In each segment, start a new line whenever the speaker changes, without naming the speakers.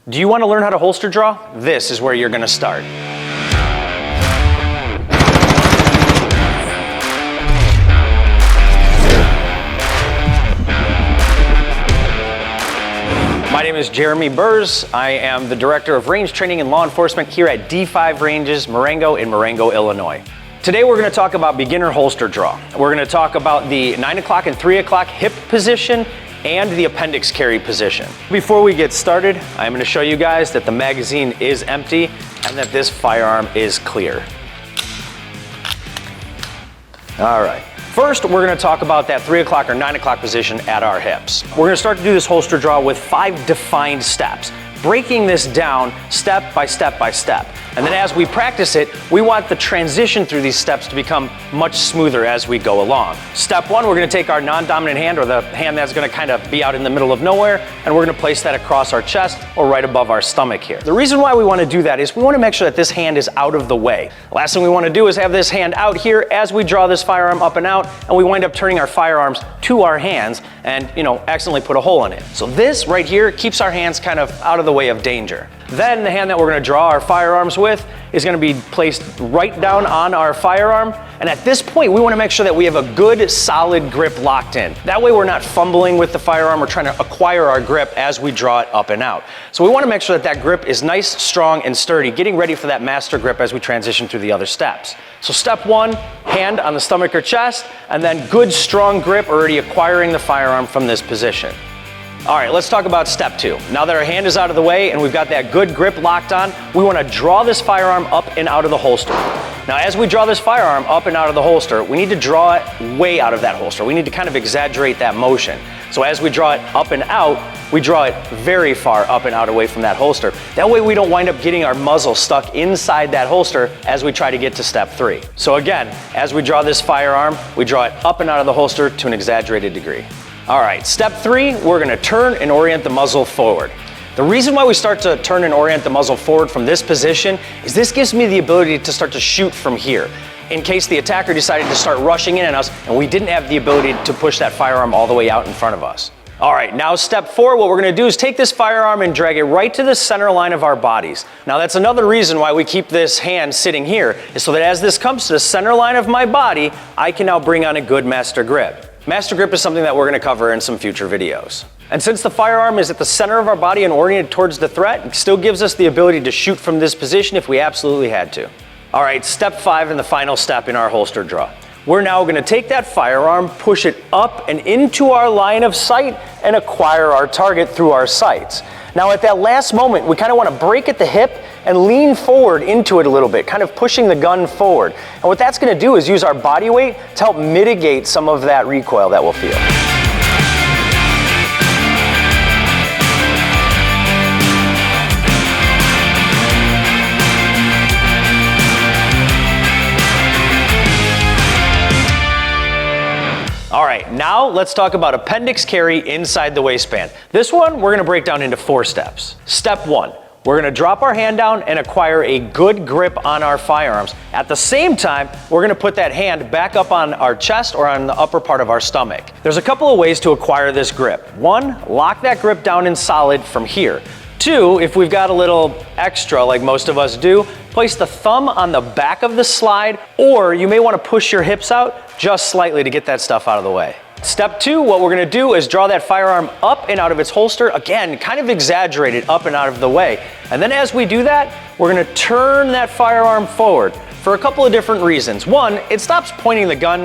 Do you want to learn how to holster draw? This is where you're going to start. My name is Jeremy Brz. I am the Director of Range Training and Law Enforcement here at D5 Ranges Marengo in Marengo, Illinois. Today we're going to talk about beginner holster draw. We're going to talk about the 9 o'clock and 3 o'clock hip position and the appendix carry position. Before we get started, I'm going to show you guys that the magazine is empty and that this firearm is clear. All right. First, we're going to talk about that 3 o'clock or 9 o'clock position at our hips. We're going to start to do this holster draw with 5 defined steps, breaking this down step by step by step. And then as we practice it, we want the transition through these steps to become much smoother as we go along. Step 1, we're going to take our non-dominant hand, or the hand that's going to kind of be out in the middle of nowhere, and we're going to place that across our chest or right above our stomach here. The reason why we want to do that is we want to make sure that this hand is out of the way. The last thing we want to do is have this hand out here as we draw this firearm up and out, and we wind up turning our firearms to our hands and, accidentally put a hole in it. So this right here keeps our hands kind of out of the way of danger. Then the hand that we're going to draw our firearms with is going to be placed right down on our firearm. And at this point, we want to make sure that we have a good, solid grip locked in. That way we're not fumbling with the firearm or trying to acquire our grip as we draw it up and out. So we want to make sure that that grip is nice, strong, and sturdy, getting ready for that master grip as we transition through the other steps. So step 1, hand on the stomach or chest, and then good, strong grip, already acquiring the firearm from this position. All right, let's talk about step 2. Now that our hand is out of the way and we've got that good grip locked on, we want to draw this firearm up and out of the holster. Now, as we draw this firearm up and out of the holster, we need to draw it way out of that holster. We need to kind of exaggerate that motion. So as we draw it up and out, we draw it very far up and out away from that holster. That way we don't wind up getting our muzzle stuck inside that holster as we try to get to step 3. So again, as we draw this firearm, we draw it up and out of the holster to an exaggerated degree. All right, step 3, we're going to turn and orient the muzzle forward. The reason why we start to turn and orient the muzzle forward from this position is this gives me the ability to start to shoot from here, in case the attacker decided to start rushing in on us and we didn't have the ability to push that firearm all the way out in front of us. All right, now step 4, what we're going to do is take this firearm and drag it right to the center line of our bodies. Now that's another reason why we keep this hand sitting here, is so that as this comes to the center line of my body, I can now bring on a good master grip. Master grip is something that we're going to cover in some future videos. And since the firearm is at the center of our body and oriented towards the threat, it still gives us the ability to shoot from this position if we absolutely had to. All right, step 5 and the final step in our holster draw. We're now going to take that firearm, push it up and into our line of sight, and acquire our target through our sights. Now at that last moment, we kind of want to break at the hip and lean forward into it a little bit, kind of pushing the gun forward. And what that's going to do is use our body weight to help mitigate some of that recoil that we'll feel. All right, now let's talk about appendix carry inside the waistband. This one we're going to break down into 4 steps. Step 1, we're going to drop our hand down and acquire a good grip on our firearms. At the same time, we're going to put that hand back up on our chest or on the upper part of our stomach. There's a couple of ways to acquire this grip. 1, lock that grip down in solid from here. 2, if we've got a little extra like most of us do, place the thumb on the back of the slide, or you may want to push your hips out just slightly to get that stuff out of the way. Step 2, what we're going to do is draw that firearm up and out of its holster, again, kind of exaggerated up and out of the way. And then as we do that, we're going to turn that firearm forward for a couple of different reasons. 1, it stops pointing the gun,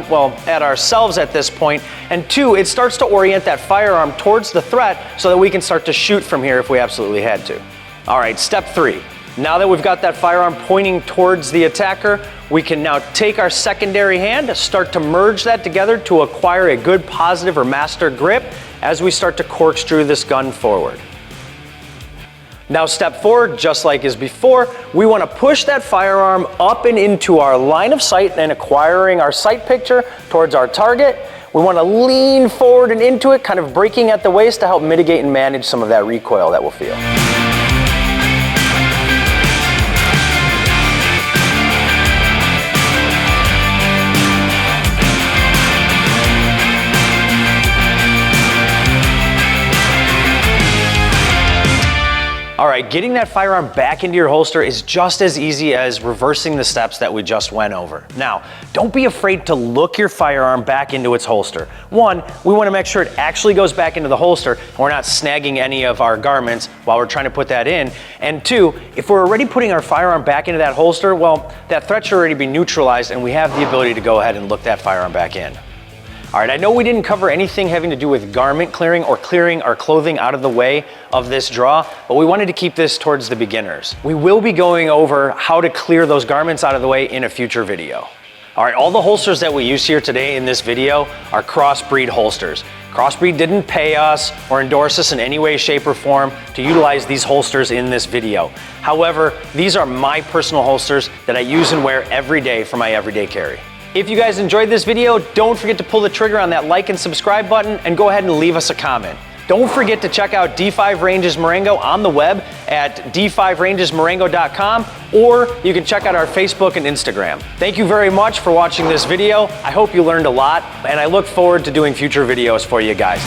at ourselves at this point. And 2, it starts to orient that firearm towards the threat so that we can start to shoot from here if we absolutely had to. All right, step 3. Now that we've got that firearm pointing towards the attacker, we can now take our secondary hand, start to merge that together to acquire a good positive or master grip as we start to corkscrew this gun forward. Now step 4, just like as before, we want to push that firearm up and into our line of sight and acquiring our sight picture towards our target. We want to lean forward and into it, kind of breaking at the waist to help mitigate and manage some of that recoil that we'll feel. All right, getting that firearm back into your holster is just as easy as reversing the steps that we just went over. Now, don't be afraid to look your firearm back into its holster. One, we want to make sure it actually goes back into the holster and we're not snagging any of our garments while we're trying to put that in. And two, if we're already putting our firearm back into that holster, well, that threat should already be neutralized and we have the ability to go ahead and look that firearm back in. All right, I know we didn't cover anything having to do with garment clearing or clearing our clothing out of the way of this draw, but we wanted to keep this towards the beginners. We will be going over how to clear those garments out of the way in a future video. All right, all the holsters that we use here today in this video are Crossbreed holsters. Crossbreed didn't pay us or endorse us in any way, shape, or form to utilize these holsters in this video. However, these are my personal holsters that I use and wear every day for my everyday carry. If you guys enjoyed this video, don't forget to pull the trigger on that like and subscribe button and go ahead and leave us a comment. Don't forget to check out D5 Ranges Marengo on the web at d5rangesmarengo.com, or you can check out our Facebook and Instagram. Thank you very much for watching this video. I hope you learned a lot, and I look forward to doing future videos for you guys.